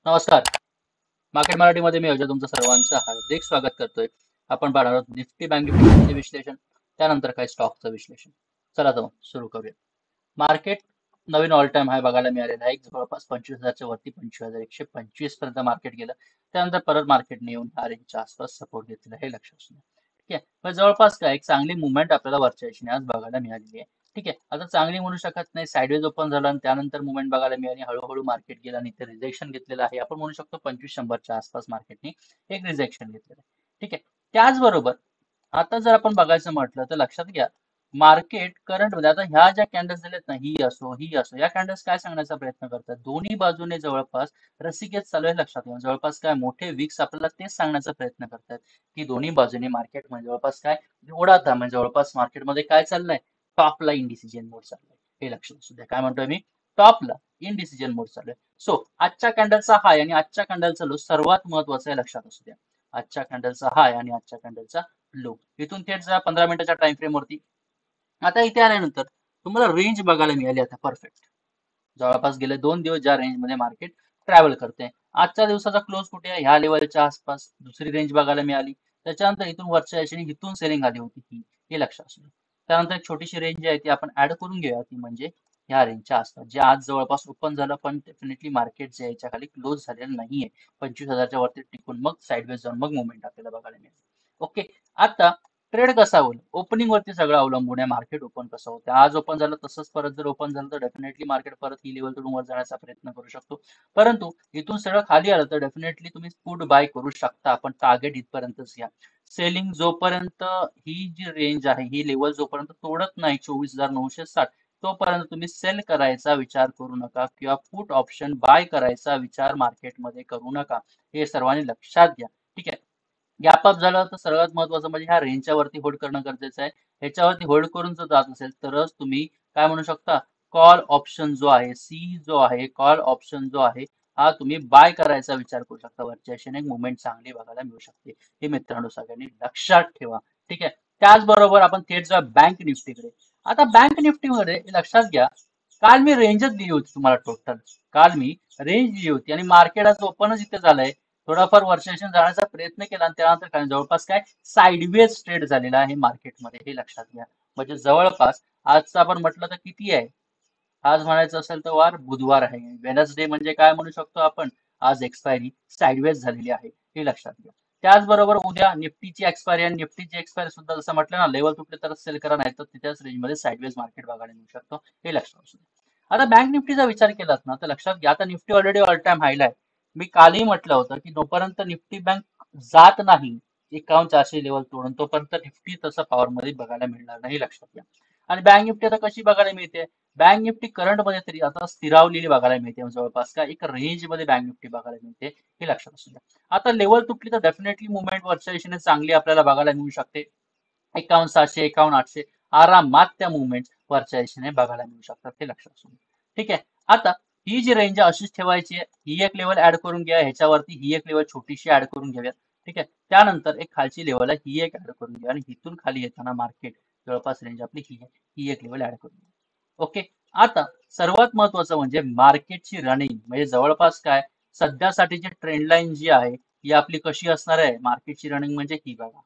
नमस्कार. मार्केट मराठीमध्ये मी अजय तुमचं सर्वांचं हार्दिक स्वागत करतोय. आपण पाहणार आहोत निफ्टी बँक निफ्टीचे विश्लेषण, त्यानंतर काही स्टॉकचं विश्लेषण. चला तर मग सुरू करूया. मार्केट नवीन ऑल टाइम हाय बघायला मिळालेला आहे. जवळपास 25,000च्या वरती 25,125 पर्यंत मार्केट गेलं. त्यानंतर परत मार्केटने येऊन हा रेंजच्या आसपास सपोर्ट घेतलेला हे लक्षात असू द्या. ठीक आहे. पण जवळपास काय एक चांगली मुवमेंट आपल्याला वरच्या दिशेने आज बघायला मिळालेली आहे. ठीक आहे. आता चांगली म्हणू शकत नाही, साइडवेज ओपन झालं आणि त्यानंतर मुवमेंट बघायला मिळाली. हळूहळू मार्केट गेलं आणि ते रिजेक्शन घेतलेलं आहे. आपण म्हणू शकतो 25,100च्या आसपास मार्केटने एक रिजेक्शन घेतलेलं आहे. ठीक आहे. त्याचबरोबर आता जर आपण बघायचं म्हटलं तर लक्षात घ्या, मार्केट करंट मध्ये आता ह्या ज्या कॅन्डल्स दिलेत ना, ही असो या कॅन्डल्स काय सांगण्याचा प्रयत्न करतात, दोन्ही बाजूने जवळपास रसिकेत चालू आहे. लक्षात घ्या, जवळपास काय मोठे विक्स आपल्याला तेच सांगण्याचा प्रयत्न करतात की दोन्ही बाजूने मार्केटमध्ये जवळपास काय ओढाता म्हणजे जवळपास मार्केटमध्ये काय चाललंय, टॉपला इनडिसिजन मोड चाललाय. हे लक्षात असू द्या. काय म्हणतोय मी, टॉपला इनडिसिजन मोड चालू सो आजच्या कॅन्डलचा हाय आणि आजच्या कॅन्डलचा लो सर्वात महत्वाचा आहे, लक्षात असू द्या. आजच्या कॅन्डलचा हाय आणि आजच्या कॅन्डलचा लो. इथून थेट जा 15 मिनिटाच्या टाइम फ्रेम वरती. आता इथे आल्यानंतर तुम्हाला रेंज बघायला मिळाली आता परफेक्ट. जवळपास गेले 2 दिवस ज्या रेंज मध्ये मार्केट ट्रॅव्हल करते. आजच्या दिवसाचा क्लोज कुठे आहे, ह्या लेवलच्या आसपास दुसरी रेंज बघायला मिळाली. त्याच्यानंतर इथून वरच्या दिशेने इथून सेलिंग आली होती ही, हे लक्षात असू द्या. त्यानंतर एक छोटीशी रेंज जी आहे ती आपण ऍड करून घेऊया, ती म्हणजे ह्या रेंजच्या आसपास जे आज जवळपास ओपन झालं, पण डेफिनेटली मार्केट जे याच्या खाली क्लोज झालेलं नाहीये. 25,000च्या वरती टिकून मग साईडवेज जाऊन मग मुवमेंट आपल्याला बघायला मिळेल. ओके. आता ट्रेड कसा होईल, ओपनिंग वरती सगळं अवलंबून आहे. मार्केट ओपन कसं होतं, आज ओपन झालं तसंच परत जर ओपन झालं तर डेफिनेटली मार्केट परत ही लेवल तोडून वर जाण्याचा प्रयत्न करू शकतो. परंतु इथून सगळं खाली आलं तर डेफिनेटली तुम्ही पुट बाय करू शकता. आपण टार्गेट इथपर्यंतच घ्या. सेलिंग जोपर्यंत ही जी रेंज आहे ही लेवल जोपर्यंत तोडत नाही 24,960, तोपर्यंत तुम्ही सेल करायचा विचार करू नका किंवा पुट ऑप्शन बाय करायचा विचार मार्केटमध्ये करू नका. हे सर्वांनी लक्षात घ्या. ठीक आहे. गॅप अप झालं तर सर्वात महत्वाचं म्हणजे ह्या रेंजच्या वरती होल्ड करणं गरजेचं आहे. ह्याच्यावरती होल्ड करून जर जात असेल तरच तुम्ही काय म्हणू शकता, कॉल ऑप्शन जो आहे, सी जो आहे, कॉल ऑप्शन जो आहे, हा तुम्ही बाय करायचा विचार करू शकता. वरच्या दिशेने मुवमेंट चांगली बघायला मिळू शकते. हे मित्रांनो सगळ्यांनी लक्षात ठेवा. ठीक आहे. त्याचबरोबर आपण थेट जाऊया बँक निफ्टीकडे. आता बँक निफ्टीमध्ये लक्षात घ्या, काल मी रेंजच दिली होती तुम्हाला टोटल. काल मी रेंज दिली होती आणि मार्केट आज ओपनच इथे झालंय. थोडाफार वर्षाशन जाण्याचा प्रयत्न केला आणि त्यानंतर काय जवळपास काय साईडवेज ट्रेड झालेला आहे मार्केटमध्ये, हे लक्षात घ्या. म्हणजे जवळपास आजचं आपण म्हटलं तर किती आहे, आज म्हणायचं असेल तर वार बुधवार आहे. वेनसडे म्हणजे काय म्हणू शकतो आपण, आज एक्सपायरी साईडवेज झालेली आहे, हे लक्षात घ्या. त्याचबरोबर उद्या निफ्टीची एक्सपायरी आणि निफ्टीची एक्सपायरी सुद्धा जसं म्हटलं ना, लेवल तुटले तर सेल करा, नाही तर तिथेच रेंजमध्ये साईडवेज मार्केट बघायला मिळू शकतो, हे लक्षात असू द्या. आता बँक निफ्टीचा विचार केलात ना तर लक्षात घ्या, आता निफ्टी ऑलरेडी ऑल टाइम हायला आहे. मी कालही म्हटलं होतं की जोपर्यंत निफ्टी बँक जात नाही 51,400 लेवल तोडून, तोपर्यंत निफ्टी तसं पॉवर मध्ये बघायला मिळणार नाही, लक्षात घ्या. आणि बँक निफ्टी आता कशी बघायला मिळते, बँक निफ्टी करंट मध्ये तरी आता स्थिरावलेली बघायला मिळते. जवळपास का एक रेंज मध्ये बँक निफ्टी बघायला मिळते, हे लक्षात असू द्या. आता लेवल तुटली तर डेफिनेटली मुवमेंट वरच्या दिशेने चांगली आपल्याला बघायला मिळू शकते. 51,700 51,800 आरामात त्या मुवमेंट वरच्या दिशेने बघायला मिळू शकतात, हे लक्षात असू द्या. ठीक आहे. आता ही जी रेंज आहे अशीच ठेवायची आहे. ही एक लेवल ऍड करून घ्या, ह्याच्यावरती ही एक लेवल छोटीशी ऍड करून घ्याव्या. ठीक आहे. त्यानंतर एक खालची लेवल आहे, ही एक ऍड करून घ्या आणि इथून खाली येताना मार्केट जवळपास रेंज आपली ही आहे, ही एक लेवल ऍड करून घ्या. ओके. आता सर्वात महत्वाचं म्हणजे मार्केटची रनिंग, म्हणजे जवळपास काय सध्यासाठीची ट्रेंड लाईन जी आहे ही आपली कशी असणार आहे, मार्केटची रनिंग म्हणजे ही बघा.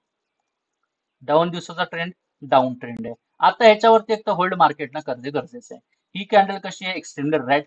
डाऊन दिवसाचा ट्रेंड, डाऊन ट्रेंड आहे. आता ह्याच्यावरती एक तर होल्ड मार्केट ना करणे गरजेचं आहे. ही कॅन्डल कशी आहे, एक्सटेंडेड रेड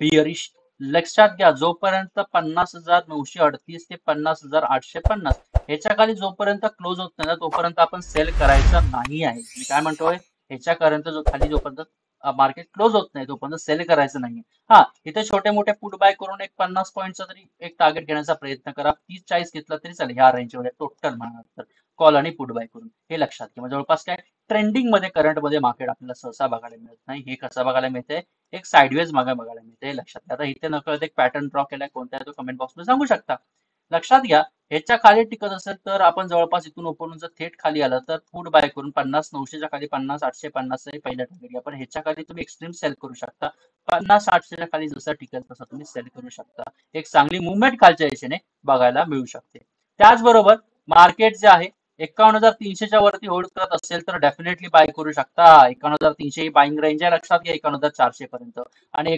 बियरिश. लक्षात घ्या, जोपर्यंत 50,938 ते 50,850 ह्याच्या खाली जोपर्यंत क्लोज होत नाही ना, तोपर्यंत आपण सेल करायचं नाही आहे. मी काय म्हणतोय, ह्याच्यापर्यंत जो खाली जोपर्यंत मार्केट क्लोज होत नाही तोपर्यंत सेल करायचं नाही. हा, इथे छोटे मोठे पुट बाय करून एक 50 पॉईंटचा तरी एक टार्गेट घेण्याचा प्रयत्न करा. 30-40 घेतला तरी चालेल ह्या रेंजमध्ये टोटल म्हणाल तर, कॉल आणि पुट बाय करून, हे लक्षात घ्या. जवळपास काय ट्रेंडिंग मध्ये करंट मध्ये मार्केट आपल्याला सहसा बघायला मिळत नाही. हे कसं बघायला मिळतंय, एक साईडवेज मागे बघायला मिळते, हे लक्षात घ्या. आता इथे नकळत एक पॅटर्न ड्रॉ केलाय, कोणत्या तो कमेंट बॉक्स मध्ये सांगू शकता. लक्षात घ्या, ह्याच्या खाली टिकत असेल तर आपण जवळपास इथून ओपन जर थेट खाली आलं तर पुट बाय करून 50,900च्या खाली 50,850 पहिल्या टार्गेट घ्या. पण ह्याच्या खाली तुम्ही एक्स्ट्रीम सेल करू शकता. 50,800च्या खाली जसं टिकेल तसं तुम्ही सेल करू शकता. एक चांगली मुवमेंट खालच्या दिशेने बघायला मिळू शकते. त्याचबरोबर मार्केट जे आहे 51,300च्या वरती होल्ड करत असेल तर डेफिनेटली बाय करू शकता. 51,300 ही बाईंग रेंज आहे, लक्षात घ्या. 51,400 पर्यंत आणि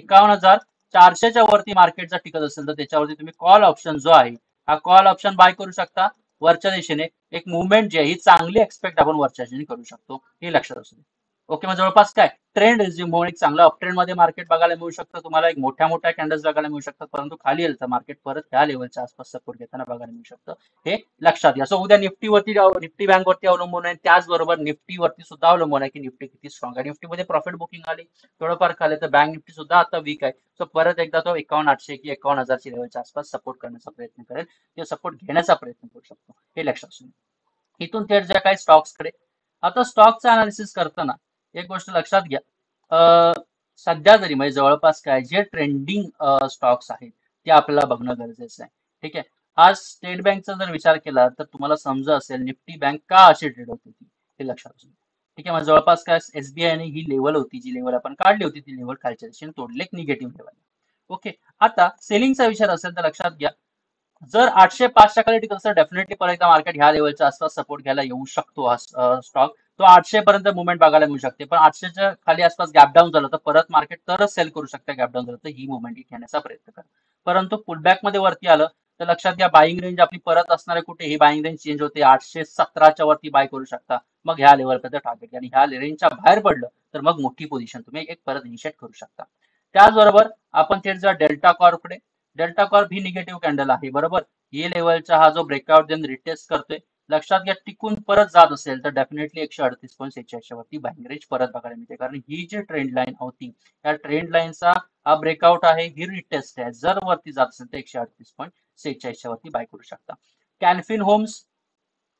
400च्या वरती मार्केट जर टिकत असेल तर त्याच्यावरती तुम्ही कॉल ऑप्शन जो आहे हा कॉल ऑप्शन बाय करू शकता वरच्या दिशेने. एक मुवमेंट जी आहे ही चांगली एक्सपेक्ट आपण वरच्या दिशेने करू शकतो, हे लक्षात असू दे. ओके, मग जवळपास काय ट्रेंड रिझ्यूम होऊन एक चांगला अपट्रेंड मध्ये मार्केट बघायला मिळू शकतं तुम्हाला. एक मोठ्या मोठ्या कॅन्डल्स बघायला मिळू शकतात, परंतु खाली येईल तर मार्केट परत ह्या लेवलच्या आसपास सपोर्ट घेताना बघायला मिळू शकतं, हे लक्षात घ्या. सो उद्या निफ्टी बँक वरती अवलंबून आहे, त्याचबरोबर निफ्टी वरती सुद्धा अवलंबून आहे की निफ्टी किती स्ट्रॉंग आहे. निफ्टीमध्ये प्रॉफिट बुकिंग आली, थोडंफार खाली, तर बँक निफ्टी सुद्धा आता वीक आहे. सो परत एकदा तो 51,800 की 51,000 लेवलच्या आसपास सपोर्ट करण्याचा प्रयत्न करेल किंवा सपोर्ट घेण्याचा प्रयत्न करू शकतो, हे लक्षात असू दे. इथून थेट ज्या काही स्टॉक्सकडे, आता स्टॉकचा अनालिसिस करताना एक गोष्ट लक्षात घ्या, सध्या तरी म्हणजे जवळपास काय जे ट्रेंडिंग स्टॉक्स आहेत ते आपल्याला बघणं गरजेचं आहे. ठीक आहे, आज स्टेट बँकचा जर विचार केला तर तुम्हाला समज असेल निफ्टी बँक का अशी ट्रेड होती हे लक्षात असू दे. ठीक आहे, म्हणजे जवळपास काय एसबीआयने ही लेवल होती जी लेवल आपण काढली होती ती लेवल खालच्या दिशेने तोडली, एक निगेटिव्ह लेवल. ओके, आता सेलिंगचा विचार असेल तर लक्षात घ्या, जर 805च्या खाली टिकत असेल डेफिनेटली परत एकदा मार्केट ह्या लेवलच्या आसपास सपोर्ट घ्यायला येऊ शकतो हा स्टॉक. तो 800 पर्यंत मुवमेंट बघायला मिळू शकते, पण 800च्या खाली आसपास गॅप डाऊन झालं तर परत मार्केट तरच सेल करू शकते. गॅप डाऊन झालं तर ही मुवमेंट घेण्याचा प्रयत्न करा. परंतु पुलबॅक मध्ये वरती आलं तर लक्षात घ्या बाईंग रेंज आपली परत असणार आहे कुठे, ही बाईंग रेंज चेंज होते 817च्या वरती बाय करू शकता. मग ह्या लेवलपर्यंत टार्गेट आणि ह्या रेंजच्या बाहेर पडलं तर मग मोठी पोझिशन तुम्ही एक परत इनिशिएट करू शकता. त्याचबरोबर आपण थेट जर डेल्टा कॉर्पकडे, डेल्टा कॉर्प ही निगेटिव्ह कॅन्डल आहे बरोबर. ही लेवलचा हा जो ब्रेकआउट देऊन रिटेस्ट करतोय, लक्षात घ्या टिकून परत जात असेल तर डेफिनेटली 138.46 वरती बाईंग रेंज परत बघायला मिळते, कारण ही जी ट्रेंड लाईन होती त्या ट्रेंड लाईनचा हा ब्रेकआउट आहे, ही रिटेस्ट आहे. जर वरती जात असेल तर 138.46 वरती बाय करू शकता. कॅनफिन होम्स,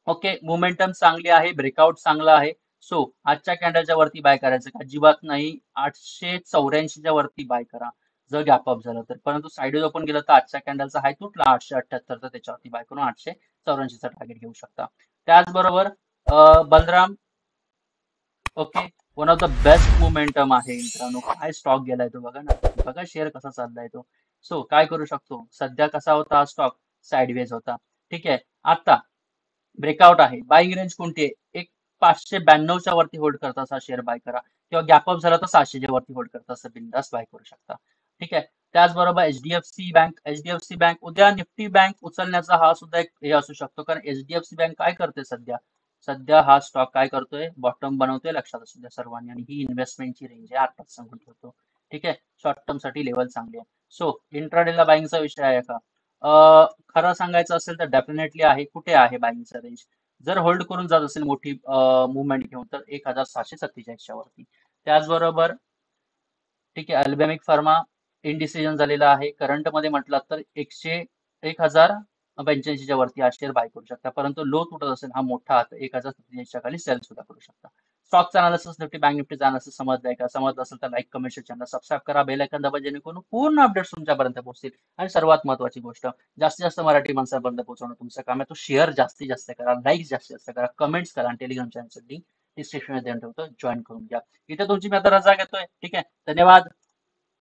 ओके, मोमेंटम चांगली आहे, ब्रेकआउट चांगला आहे. सो आजच्या कॅन्डलच्या वरती बाय करायचं का अजिबात नाही, 884च्या वरती बाय करा जर गॅप अप झालं तर. परंतु साईड ओपन गेलं तर आजच्या कॅन्डलचा हाय तुटला 878 तर त्याच्यावरती बाय करून 884चा टार्गेट घेऊ शकता. त्याचबरोबर Balram, okay, one of the best momentum आहे मित्रांनो. काय स्टॉक गेलाय तो बघा ना, बघा शेअर कसा चाललाय तो. सो काय करू शकतो, सध्या कसा होता हा स्टॉक, साइडवेज होता. ठीक आहे, आता ब्रेकआउट आहे, बाईंग रेंज कोणती आहे, एक 592च्या वरती होल्ड करता असा शेअर बाय करा, किंवा गॅप अप झाला तर 600च्या वरती होल्ड करता असं बिंदास बाय करू शकता. ठीक आहे, त्याचबरोबर एचडीएफसी बँक उद्या निफ्टी बँक उचलण्याचा हा सुद्धा एक हे असू शकतो, कारण एचडीएफसी बँक काय करते सध्या, सध्या हा स्टॉक काय करतोय, बॉटम बनवतोय लक्षात असू द्या सर्वांनी, आणि ही इन्व्हेस्टमेंटची रेंज आहे आताच सांगून ठेवतो. ठीक आहे, शॉर्ट टर्म साठी लेवल चांगली आहे. सो इंट्राडेला बाईंगचा विषय आहे का, खरं सांगायचं असेल तर डेफिनेटली आहे. कुठे आहे बाईंगचा रेंज, जर होल्ड करून जात असेल मोठी मुवमेंट घेऊन तर 1747च्या वरती. त्याचबरोबर ठीक आहे, अल्बॅमिक फार्मा इनडिसिजन झालेला आहे. करंट मध्ये म्हटलं तर 1085च्या वरती हा शेअर बाय करू शकता, परंतु लो तुटत असेल हा मोठा हात 1047च्या खाली सेल सुद्धा करू शकता. स्टॉकचा अनालिसिस निफ्टी बँक निफ्टीचा अनालिसिस समजलाय का, समजलं असेल तर लाईक कमेंट चॅनल सबस्क्राईब करा, बेल आयकॉन दाबा जेणेकरून पूर्ण अपडेट्स तुमच्यापर्यंत पोहोचतील. आणि सर्वात महत्त्वाची गोष्ट, जास्तीत जास्त मराठी माणसांपर्यंत पोहोचवणं तुमचं काम आहे. तो शेअर जास्तीत जास्त करा, लाईक जास्तीत जास्त करा, कमेंट्स करा, आणि टेलिग्राम चॅनलचं लिंक डिस्क्रिप्शन मध्ये ठेवतो, जॉईन करून घ्या. इथे तुमची मी आता रजा घेतोय. ठीक आहे, धन्यवाद.